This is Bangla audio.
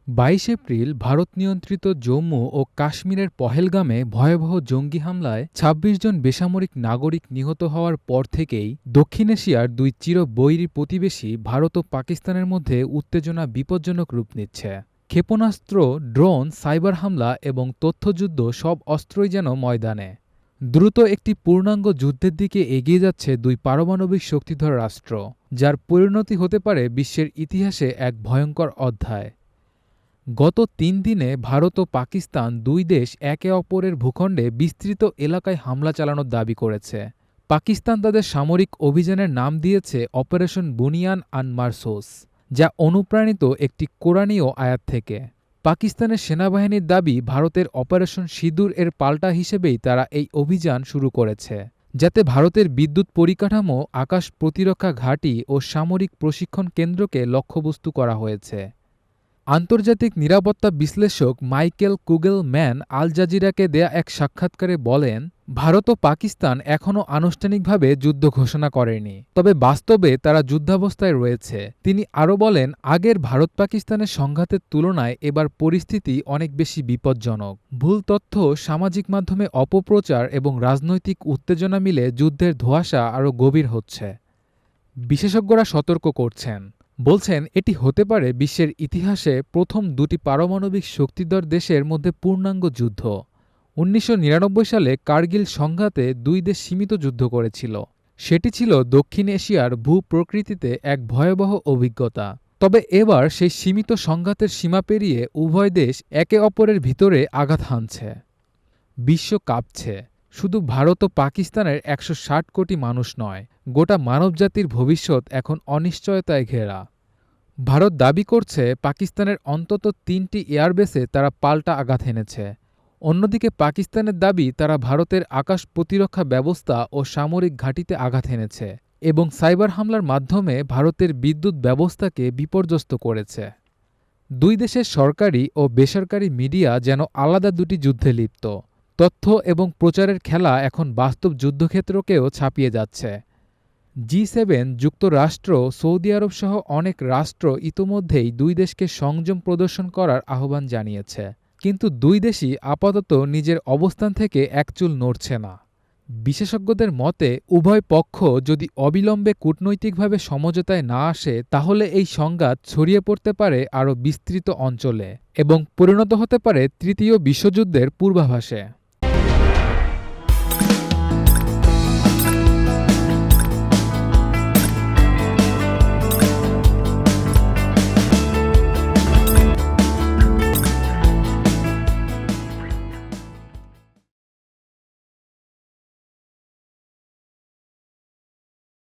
২২ এপ্রিল ভারত নিয়ন্ত্রিত জম্মু ও কাশ্মীরের পহেলগামে ভয়াবহ জঙ্গি হামলায় ২৬ জন বেসামরিক নাগরিক নিহত হওয়ার পর থেকেই দক্ষিণ এশিয়ার দুই চিরবৈরী প্রতিবেশী ভারত ও পাকিস্তানের মধ্যে উত্তেজনা বিপজ্জনক রূপ নিচ্ছে। ক্ষেপণাস্ত্র, ড্রোন, সাইবার হামলা এবং তথ্যযুদ্ধ সব অস্ত্রই যেন ময়দানে। দ্রুত একটি পূর্ণাঙ্গ যুদ্ধের দিকে এগিয়ে যাচ্ছে দুই পারমাণবিক শক্তিধর রাষ্ট্র, যার পরিণতি হতে পারে বিশ্বের ইতিহাসে এক ভয়ঙ্কর অধ্যায়। গত ৩ দিনে ভারত ও পাকিস্তান দুই দেশ একে অপরের ভূখণ্ডে বিস্তৃত এলাকায় হামলা চালানোর দাবি করেছে। পাকিস্তান তাদের সামরিক অভিযানের নাম দিয়েছে অপারেশন বুনিয়ান আন মারসোস, যা অনুপ্রাণিত একটি কোরআনীয় আয়াত থেকে। পাকিস্তানের সেনাবাহিনীর দাবি, ভারতের অপারেশন সিঁদুর এর পাল্টা হিসেবেই তারা এই অভিযান শুরু করেছে, যাতে ভারতের বিদ্যুৎ পরিকাঠামো, আকাশ প্রতিরক্ষা ঘাঁটি ও সামরিক প্রশিক্ষণ কেন্দ্রকে লক্ষ্যবস্তু করা হয়েছে। আন্তর্জাতিক নিরাপত্তা বিশ্লেষক মাইকেল কুগেলম্যান আল জাজিরাকে দেয়া এক সাক্ষাৎকারে বলেন, ভারত ও পাকিস্তান এখনও আনুষ্ঠানিকভাবে যুদ্ধ ঘোষণা করেনি, তবে বাস্তবে তারা যুদ্ধাবস্থায় রয়েছে। তিনি আরও বলেন, আগের ভারত পাকিস্তানের সংঘাতের তুলনায় এবার পরিস্থিতি অনেক বেশি বিপজ্জনক। ভুল তথ্য, সামাজিক মাধ্যমে অপপ্রচার এবং রাজনৈতিক উত্তেজনা মিলে যুদ্ধের ধোঁয়াশা আরও গভীর হচ্ছে। বিশেষজ্ঞরা সতর্ক করছেন, বলছেন এটি হতে পারে বিশ্বের ইতিহাসে প্রথম দুটি পারমাণবিক শক্তিধর দেশের মধ্যে পূর্ণাঙ্গ যুদ্ধ। ১৯৯৯ সালে কার্গিল সংঘাতে দুই দেশ সীমিত যুদ্ধ করেছিল। সেটি ছিল দক্ষিণ এশিয়ার ভূপ্রকৃতিতে এক ভয়াবহ অভিজ্ঞতা। তবে এবার সেই সীমিত সংঘাতের সীমা পেরিয়ে উভয় দেশ একে অপরের ভিতরে আঘাত হানছে। বিশ্ব কাঁপছে। শুধু ভারত ও পাকিস্তানের ১৬০ কোটি মানুষ নয়, গোটা মানবজাতির ভবিষ্যৎ এখন অনিশ্চয়তায় ঘেরা। ভারত দাবি করছে পাকিস্তানের অন্তত ৩টি এয়ারবেসে তারা পাল্টা আঘাত হেনেছে। অন্যদিকে পাকিস্তানের দাবি, তারা ভারতের আকাশ প্রতিরক্ষা ব্যবস্থা ও সামরিক ঘাঁটিতে আঘাত হেনেছে এবং সাইবার হামলার মাধ্যমে ভারতের বিদ্যুৎ ব্যবস্থাকে বিপর্যস্ত করেছে। দুই দেশের সরকারি ও বেসরকারি মিডিয়া যেন আলাদা দুটি যুদ্ধে লিপ্ত। তথ্য এবং প্রচারের খেলা এখন বাস্তব যুদ্ধক্ষেত্রকেও ছাপিয়ে যাচ্ছে। জি7, যুক্তরাষ্ট্র, সৌদি আরব সহ অনেক রাষ্ট্র ইতোমধ্যেই দুই দেশকে সংযম প্রদর্শন করার আহ্বান জানিয়েছে, কিন্তু দুই দেশই আপাতত নিজের অবস্থান থেকে একচুল নড়ছে না। বিশেষজ্ঞদের মতে, উভয় পক্ষ যদি অবিলম্বে কূটনৈতিকভাবে সমঝোতায় না আসে, তাহলে এই সংঘাত ছড়িয়ে পড়তে পারে আরও বিস্তৃত অঞ্চলে এবং পরিণত হতে পারে তৃতীয় বিশ্বযুদ্ধের পূর্বাভাসে।